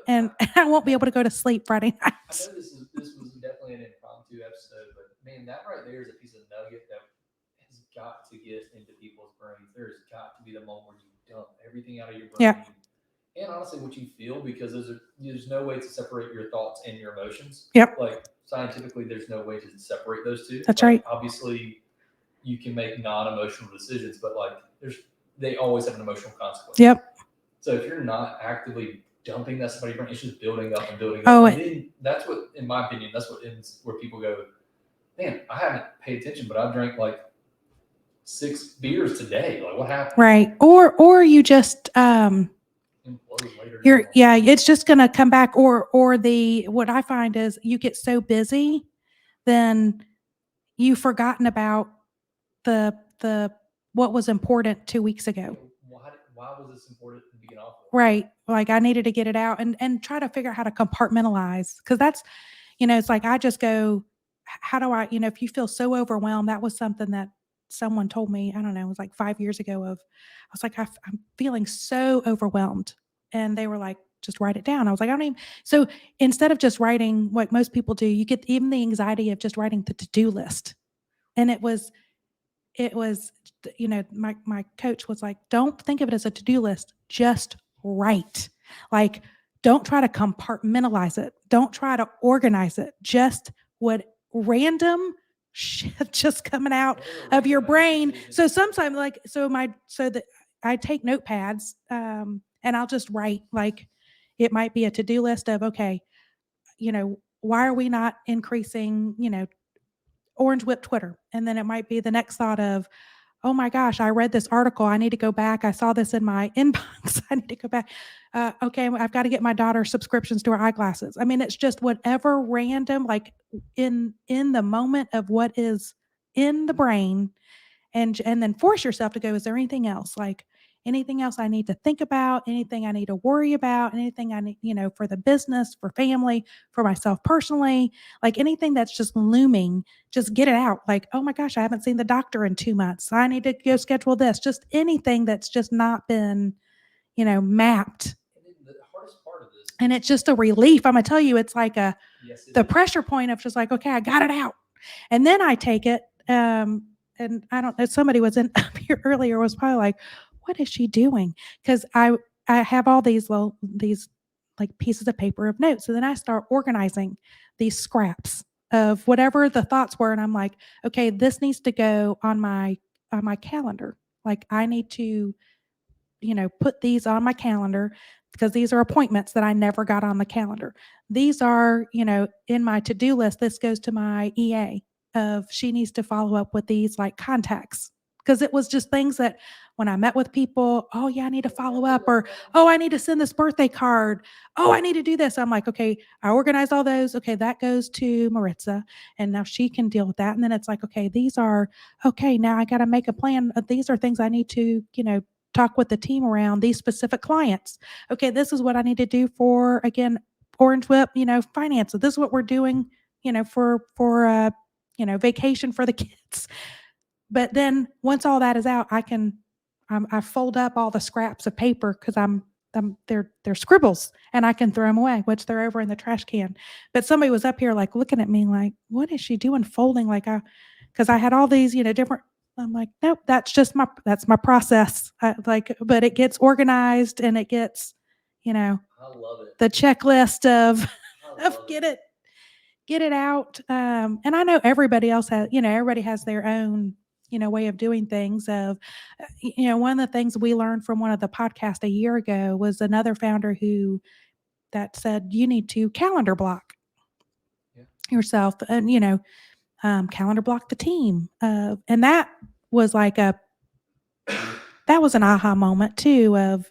And I won't be able to go to sleep Friday night. I know this was definitely an impromptu episode, but man, that right there is a piece of nugget that has got to get into people's brains. There's got to be the moment where you dump everything out of your brain. And honestly, what you feel, because there's no way to separate your thoughts and your emotions. Like scientifically, there's no way to separate those two. That's right. Obviously, you can make non-emotional decisions, but like they always have an emotional consequence. So if you're not actively dumping that somebody, it's just building up and building up. And then that's what, in my opinion, that's what ends where people go, man, I haven't paid attention, but I've drank like 6 beers today. Like, what happened? Right. Or you just Implode later you're down. yeah, it's just gonna come back. Or the what I find is you get so busy, then you've forgotten about the what was important 2 weeks ago. Why was this important to begin off with? Right. Like I needed to get it out and try to figure out how to compartmentalize because that's, it's like I just go, how do I, if you feel so overwhelmed, that was something that someone told me, I don't know, it was like 5 years ago I was like, I'm feeling so overwhelmed. And they were like, just write it down. I was like, I don't even, so instead of just writing what most people do, you get even the anxiety of just writing the to-do list. And it was my coach was like, don't think of it as a to-do list, just write. Like, don't try to compartmentalize it, don't try to organize it, just what random shit just coming out of your brain. So sometimes like so that I take notepads, and I'll just write, like, it might be a to-do list of, okay, why are we not increasing, orange whip Twitter? And then it might be the next thought of, oh my gosh, I read this article. I need to go back. I saw this in my inbox. I need to go back. Okay, I've got to get my daughter subscriptions to her eyeglasses. I mean, it's just whatever random, like in the moment of what is in the brain, and then force yourself to go, is there anything else? Like anything else I need to think about, anything I need to worry about, anything I need, for the business, for family, for myself personally, like anything that's just looming, just get it out. Like, oh my gosh, I haven't seen the doctor in 2 months. I need to go schedule this. Just anything that's just not been, mapped. And then the hardest part of this, And it's just a relief. I'm gonna tell you, it's like the is. pressure point of just like, okay, I got it out. And then I take it, and I don't know, somebody was in up here earlier was probably like, what is she doing? Because I have all these like pieces of paper of notes. And then I start organizing these scraps of whatever the thoughts were. And I'm like, okay, this needs to go on my calendar. Like I need to, put these on my calendar because these are appointments that I never got on the calendar. These are, in my to-do list. This goes to my EA of she needs to follow up with these like contacts. Because it was just things that when I met with people, oh yeah, I need to follow up, or oh, I need to send this birthday card. Oh, I need to do this. I'm like, okay, I organize all those. Okay, that goes to Maritza, and now she can deal with that. And then it's like, okay, these are okay. Now I got to make a plan. These are things I need to, talk with the team around these specific clients. Okay, this is what I need to do for, again, Orange Whip, finance. So this is what we're doing, for vacation for the kids. But then once all that is out, I fold up all the scraps of paper because they're scribbles, and I can throw them away, which they're over in the trash can. But somebody was up here like looking at me like, what is she doing folding? Like because I had all these, different. I'm like, nope, that's my process. But it gets organized and it gets, I love it. the checklist of I love get it out. And I know everybody else has, everybody has their own, way of doing things. One of the things we learned from one of the podcasts a year ago was another founder that said you need to calendar block yourself, and calendar block the team. And that was like that was an aha moment too of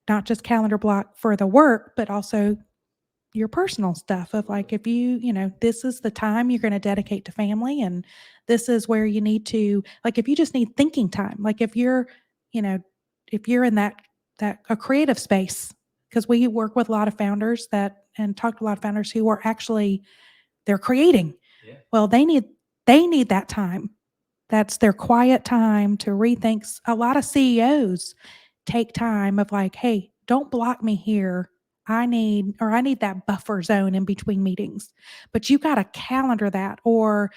not just calendar block for the work, but also your personal stuff of like, if this is the time you're going to dedicate to family, and this is where you need to, like, if you just need thinking time, like if you're, if you're in that a creative space, because we work with a lot of founders and talk to a lot of founders who are actually, they're creating. Yeah. Well, they need that time. That's their quiet time to rethink. A lot of CEOs take time of like, hey, don't block me here. I need that buffer zone in between meetings. But you got to calendar that. Or,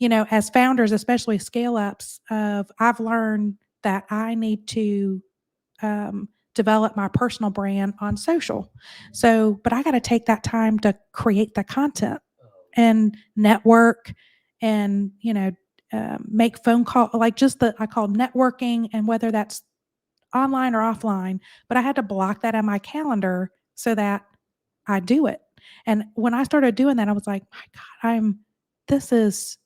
as founders, especially scale ups, I've learned that I need to develop my personal brand on social. So, but I got to take that time to create the content and network and, make phone call, like just I call networking, and whether that's online or offline, but I had to block that on my calendar so that I do it. And when I started doing that, I was like, my God, this is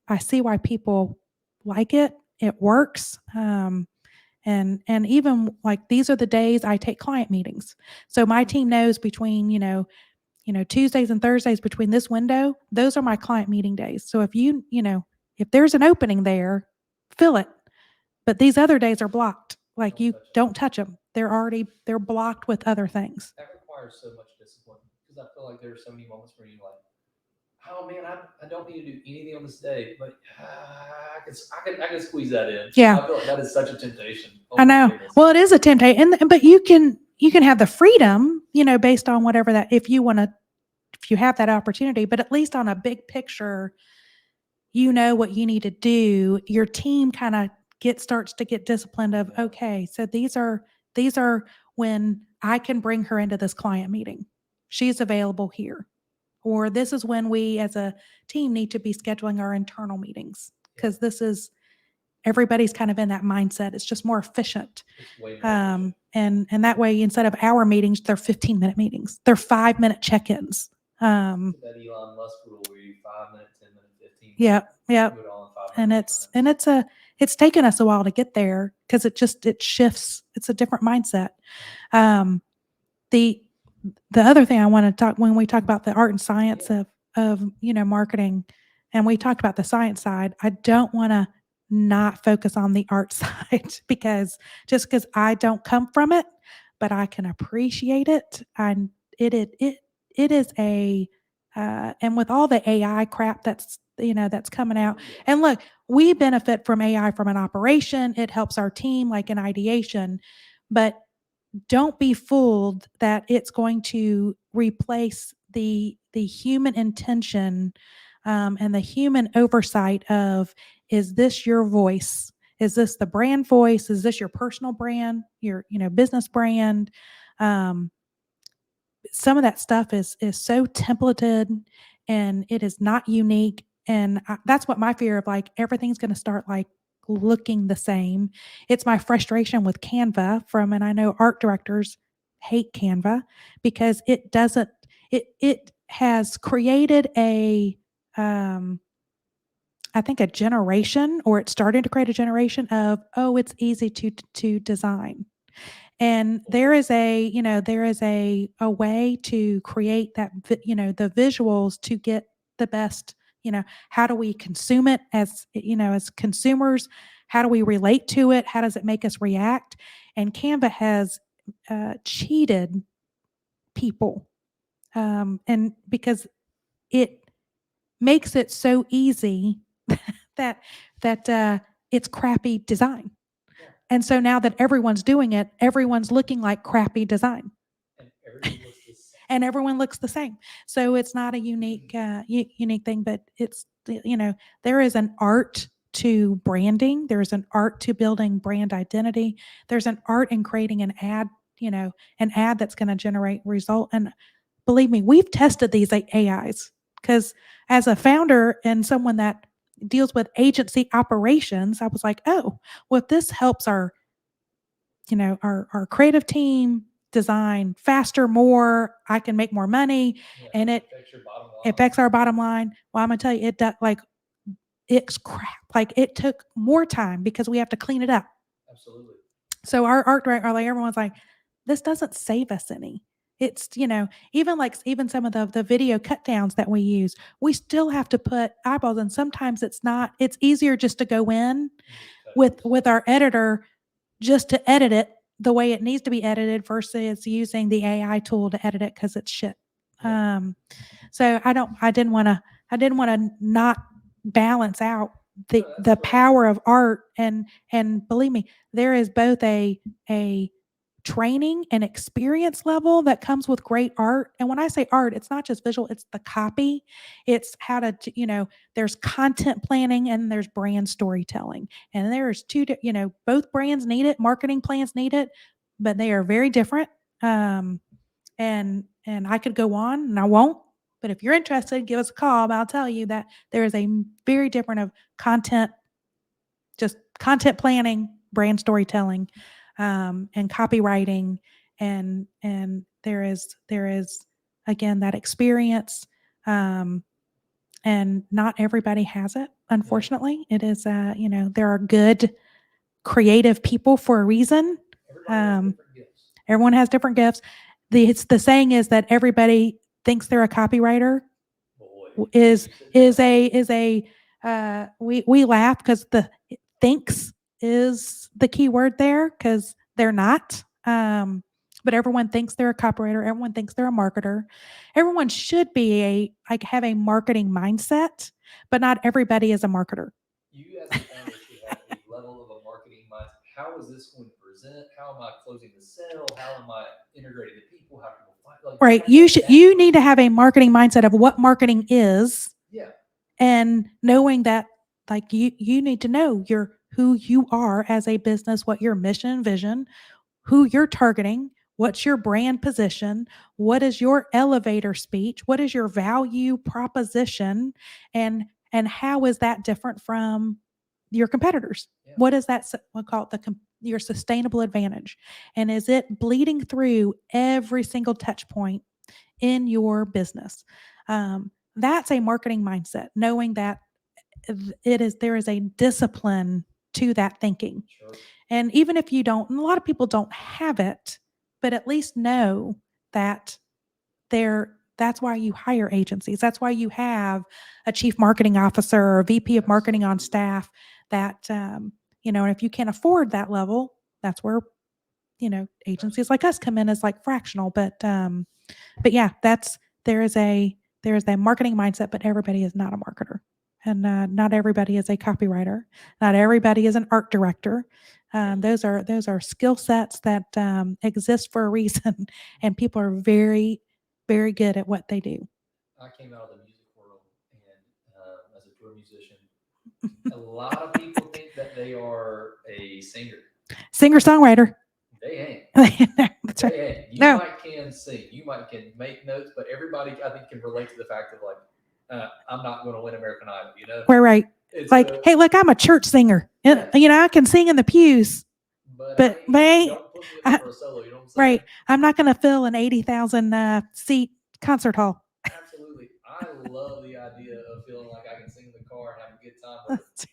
I see why people like it. It works. And even like these are the days I take client meetings. So my team knows between, Tuesdays and Thursdays between this window, those are my client meeting days. So if there's an opening there, fill it. But these other days are blocked. Like you don't touch them. They're blocked with other things. That requires so much discipline because I feel like there are so many moments where you're like, oh man, I don't need to do anything on this day, but I can squeeze that in. Yeah. I feel like that is such a temptation. Oh I know. goodness. Well, it is a temptation, but you can have the freedom, based on whatever that if you have that opportunity, but at least on a big picture, what you need to do. Your team kind of starts to get disciplined of, okay, so these are when I can bring her into this client meeting. She's available here. Or this is when we as a team need to be scheduling our internal meetings because everybody's kind of in that mindset. It's just more efficient. It's way more efficient. And that way, instead of hour meetings, they're 15-minute meetings. They're 5-minute check-ins. That Elon Musk rule where you 5 minutes, 10 minutes, 15 minutes. Yeah. Do it all in 5 minutes. And it's taken us a while to get there because it shifts. It's a different mindset. The other thing I want to talk when we talk about the art and science of marketing, and we talked about the science side, I don't want to not focus on the art side because I don't come from it, but I can appreciate it. And it is and with all the AI crap that's coming out, and look, we benefit from AI from an operation. It helps our team like in ideation, but don't be fooled that it's going to replace the human intention and the human oversight of, is this your voice? Is this the brand voice? Is this your personal brand, your business brand? Some of that stuff is so templated and it is not unique. And that's what my fear of, like, everything's going to start like looking the same. It's my frustration with Canva and I know art directors hate Canva because it doesn't, it has created I think a generation, or it's starting to create a generation of, oh, it's easy to design. And there is a way to create that, the visuals to get the best, how do we consume it as consumers? How do we relate to it? How does it make us react? And Canva has cheated people. And because it makes it so easy that it's crappy design. And so now that everyone's doing it, everyone's looking like crappy design. And everyone looks the same. So it's not a unique thing, but it's, there is an art to branding. There's an art to building brand identity. There's an art in creating an ad that's going to generate result. And believe me, we've tested these AIs because as a founder and someone that deals with agency operations, I was like, oh, well, if this helps our creative team design faster, more, I can make more money, and it affects our bottom line. Well, I'm gonna tell you, it does, like, it's crap. Like, it took more time because we have to clean it up. Absolutely. So our art director, like, everyone's like, this doesn't save us any. It's, even some of the video cut downs that we use, we still have to put eyeballs, and sometimes it's easier just to go in with our editor just to edit it the way it needs to be edited versus using the AI tool to edit it because it's shit. So I didn't want to not balance out the power of art, and believe me, there is both a training and experience level that comes with great art. And when I say art, it's not just visual, it's the copy. It's how to, there's content planning and there's brand storytelling. And there's both brands need it, marketing plans need it, but they are very different. And I could go on and I won't, but if you're interested, give us a call. But I'll tell you that there is a very different of just content planning, brand storytelling, and copywriting, and there is again that experience, and not everybody has it. Unfortunately, it is, there are good creative people for a reason. Everybody has Um, different gifts. Everyone has different gifts. The saying is that everybody thinks they're a copywriter. Boy, Is you said that is right. a we laugh because the thinks is the key word there because they're not. But everyone thinks they're a copywriter. Everyone thinks they're a marketer. Everyone should be have a marketing mindset, but not everybody is a marketer. You as a founder should have a level of a marketing mindset. How is this going to present? How am I closing the sale? How am I integrating the people? How can we find like you Right. have to have that You need to mindset. have a marketing mindset of what marketing is Yeah, and knowing that like you need to know who you are as a business, what your mission and vision, who you're targeting, what's your brand position, what is your elevator speech, what is your value proposition, and how is that different from your competitors? yeah, What is that? We'll call it your sustainable advantage, and is it bleeding through every single touch point in your business? That's a marketing mindset, knowing that there is a discipline to that thinking. sure. And even if you don't, and a lot of people don't have it, but at least know that that's why you hire agencies. That's why you have a chief marketing officer or a VP of marketing on Absolutely. staff that, and if you can't afford that level, that's where, agencies Absolutely. like us come in as like fractional. But yeah, there is a marketing mindset, but everybody is not a marketer, and not everybody is a copywriter. Not everybody is an art director. Those are skill sets that exist for a reason, and people are very, very good at what they do. I came out of the music world and as a tour musician, a lot of people think that they are a singer. Singer songwriter. They ain't. That's right. They ain't. You No, might can sing, you might can make notes, but everybody I think can relate to the fact of like, I'm not going to win American Idol. You know, we're right. it's Like, hey, look, I'm a church singer, and yes, I can sing in the pews, but I but I ain't. ain't. Don't put me up I, for a solo. You know what I'm saying? right. I'm not going to fill an 80,000 seat concert hall. Absolutely. I love the idea of feeling like I can sing in the car and have a good time, but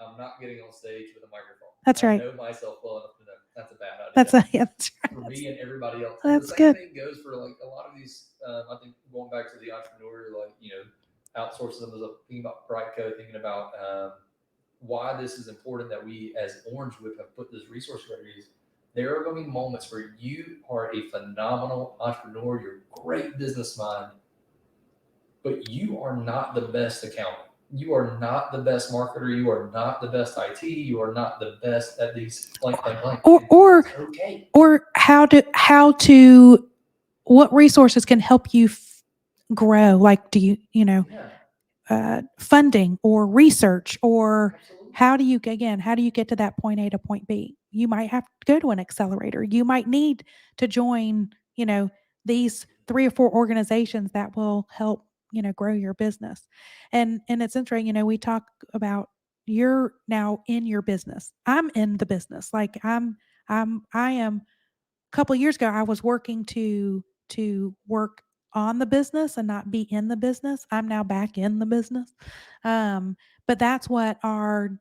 I'm not getting on stage with a microphone. That's I right. know myself well enough to know that's a bad idea Yeah, that's for right. me and everybody else. And the That's same good. thing goes for like a lot of these. I think going back to the entrepreneur, like outsourcing them as a thinking about Brightco, thinking about why this is important that we as Orange Whip have put this resource together. Is there are going to be moments where you are a phenomenal entrepreneur, you're a great business mind, but you are not the best accountant. You are not the best marketer. You are not the best IT. You are not the best at these blank, blank, blank. Or And or that's okay. or how to what resources can help you grow? Like, do you Yeah, funding or research, or absolutely. how do you get to that point A to point B? You might have to go to an accelerator. You might need to join, these three or four organizations that will help, grow your business. And it's interesting, we talk about you're now in your business. I'm in the business. Like I am couple years ago, I was working to work on the business and not be in the business. I'm now back in the business. But that's what the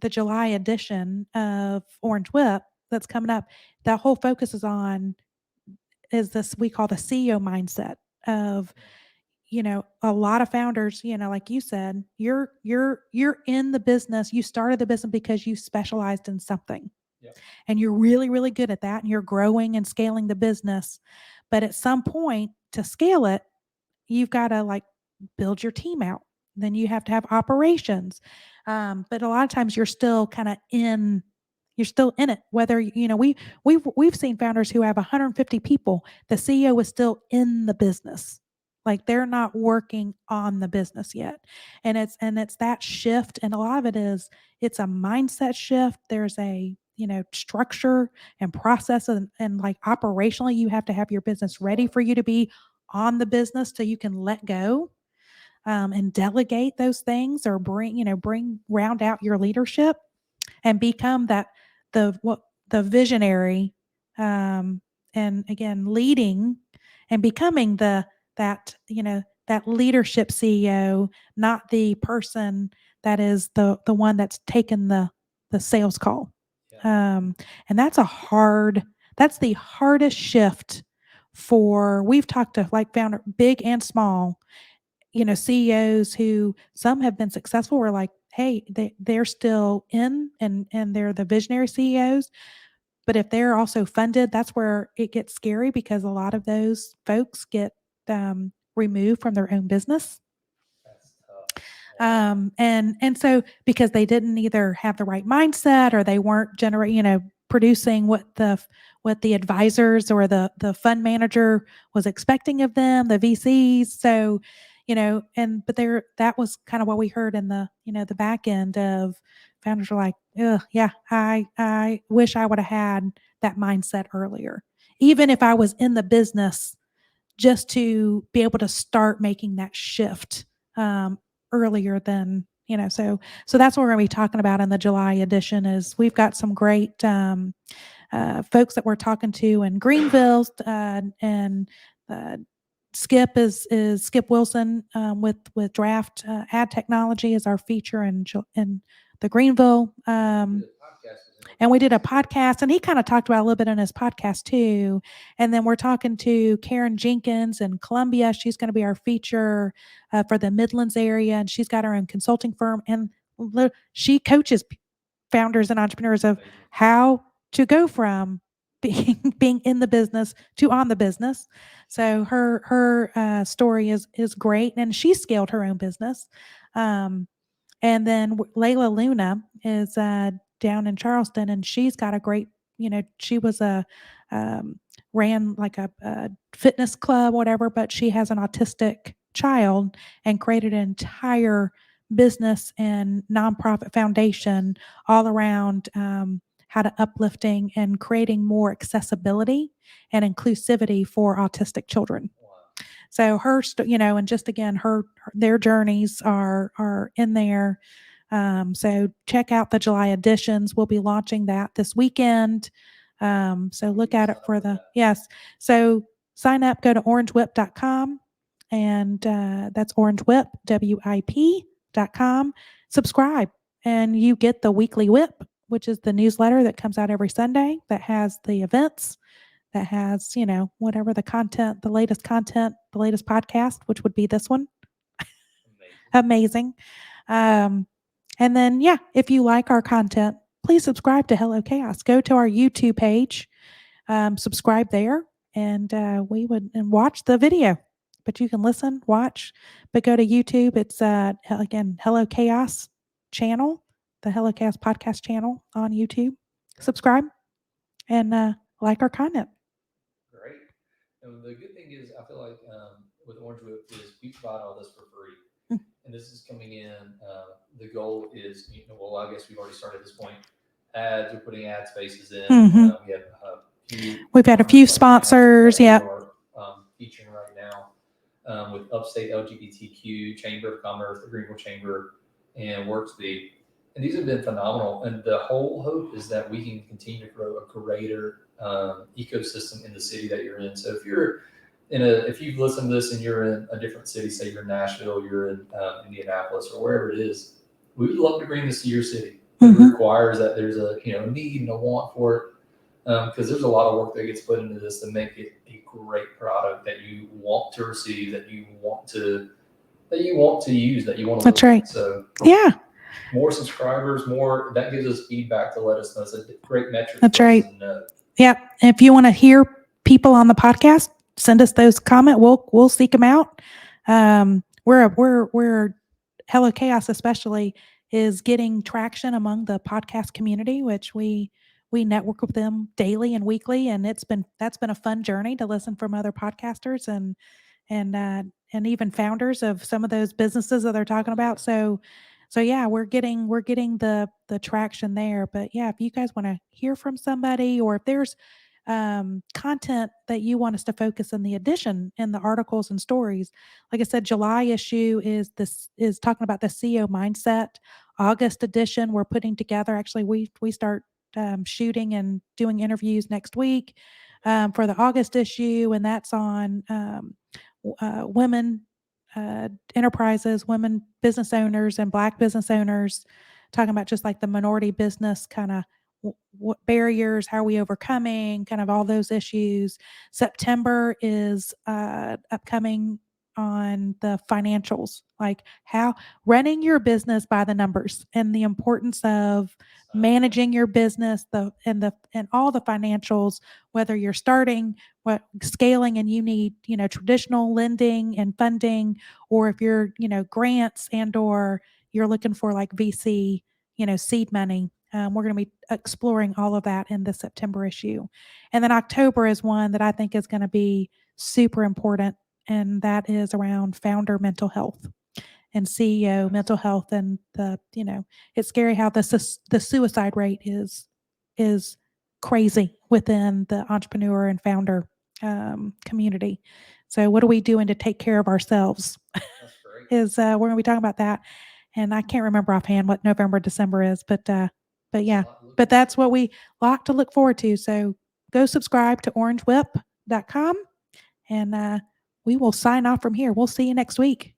July edition of Orange Whip that's coming up. The whole focus is this we call the CEO mindset of, Yeah, a lot of founders, like you said, you're in the business. You started the business because you specialized in something yeah, and you're really, really good at that and you're growing and scaling the business. But at some point to scale it, you've got to like build your team out. Then you have to have operations. But a lot of times you're still in it. Whether, we've seen founders who have 150 people, the CEO is still in the business. Like they're not working on the business yet. And it's that shift. And a lot of it's a mindset shift. There's a, structure and process and like operationally, you have to have your business that's ready smart. for you to be on the business so you can let go, and delegate those things or bring round out your leadership and become the visionary, um, and again leading and becoming that that leadership CEO, not the person that is the one that's taken the sales call. Yeah. And that's the hardest shift for we've talked to like founder big and small, CEOs who some have been successful were like, hey, they're still in and they're the visionary CEOs. But if they're also funded, that's where it gets scary because a lot of those folks get removed from their own business. That's tough. Wow. And so because they didn't either have the right mindset or they weren't producing what the advisors or the fund manager was expecting of them, the VCs. So, but there that was kind of what we heard in the back end of founders were like, ugh, yeah, I wish I would have had that mindset earlier. Even if I was in the business, just to be able to start making that shift earlier than so that's what we're going to be talking about in the July edition is we've got some great folks that we're talking to in Greenville and uh, Skip Wilson with Draft Ad Technology is our feature in the Greenville The podcast was in and we did a too. podcast, and he kind of talked about a little bit in his podcast too. And then we're talking to Karen Jenkins in Columbia. She's going to be our feature for the Midlands area, and she's got her own consulting firm. And she coaches founders and entrepreneurs of Amazing. how to go from being in the business to on the business. So her story is great, and she scaled her own business. Um, and then Layla Luna is down in Charleston, and she's got a great, she was um, ran like a fitness club, whatever, but she has an autistic child and created an entire business and nonprofit foundation all around how to uplifting and creating more accessibility and inclusivity for autistic children. Wow. So and just again, their journeys are in there. So check out the July editions. We'll be launching that this weekend. So look at it for the yes. So sign up. Go to orangewhip.com, and that's orangewhip.com. Subscribe, and you get the weekly whip, which is the newsletter that comes out every Sunday that has the events that has, whatever the content, the latest content, the latest podcast, which would be this one. Amazing. Amazing. Um, and then, yeah, if you like our content, please subscribe to Hello Chaos. Go to our YouTube page, subscribe there, and we would and watch the video. But you can listen, watch, but go to YouTube. It's again Hello Chaos channel, the Hello Chaos podcast channel on YouTube. Subscribe and like our content. Great. And the good thing is, I feel like with Orange Whip is we provide all this for free, and this is coming in. The goal is, well, I guess we've already started at this point. Ads, we're putting ad spaces in. We have We've had a few sponsors. Yeah, Yeah. we're featuring right now with Upstate LGBTQ Chamber of Commerce, the Greenville Chamber, and WorkSpeed. And these have been phenomenal. And the whole hope is that we can continue to grow a greater ecosystem in the city that you're in. So if you've listened to this and you're in a different city, say you're in Nashville, you're in Indianapolis, or wherever it is, we would love to bring this to your city. It requires that there's a need and a want for it, because there's a lot of work that gets put into this to make it a great product that you want to receive, that you want to use, that you want to. That's right. So yeah, more subscribers, more that gives us feedback to let us know. It's a great metric. That's right. To know. Yeah. If you want to hear people on the podcast, send us those comments. We'll seek them out. We're Hello Chaos especially is getting traction among the podcast community, which we network with them daily and weekly, and that's been a fun journey to listen from other podcasters and even founders of some of those businesses that they're talking about. So yeah, we're getting the traction there. But yeah, if you guys want to hear from somebody, or if there's content that you want us to focus in the edition in the articles and stories, like I said, July issue is talking about the CEO mindset. August edition we're putting together. Actually, we start shooting and doing interviews next week for the August issue, and that's on women enterprises, women business owners, and Black business owners, talking about just like the minority business kind of what barriers, how are we overcoming, kind of all those issues. September is upcoming on the financials, like how running your business by the numbers and the importance of managing your business, and all the financials, whether you're starting, what scaling, and you need, traditional lending and funding, or if you're, grants, and or you're looking for like VC, seed money. We're going to be exploring all of that in the September issue. And then October is one that I think is going to be super important, and that is around founder mental health and CEO mental health. And it's scary how the suicide rate is crazy within the entrepreneur and founder community. So what are we doing to take care of ourselves? That's great. Is we're going to be talking about that, and I can't remember offhand what November, December is, but yeah, but that's what we like to look forward to. So go subscribe to orangewhip.com, and we will sign off from here. We'll see you next week.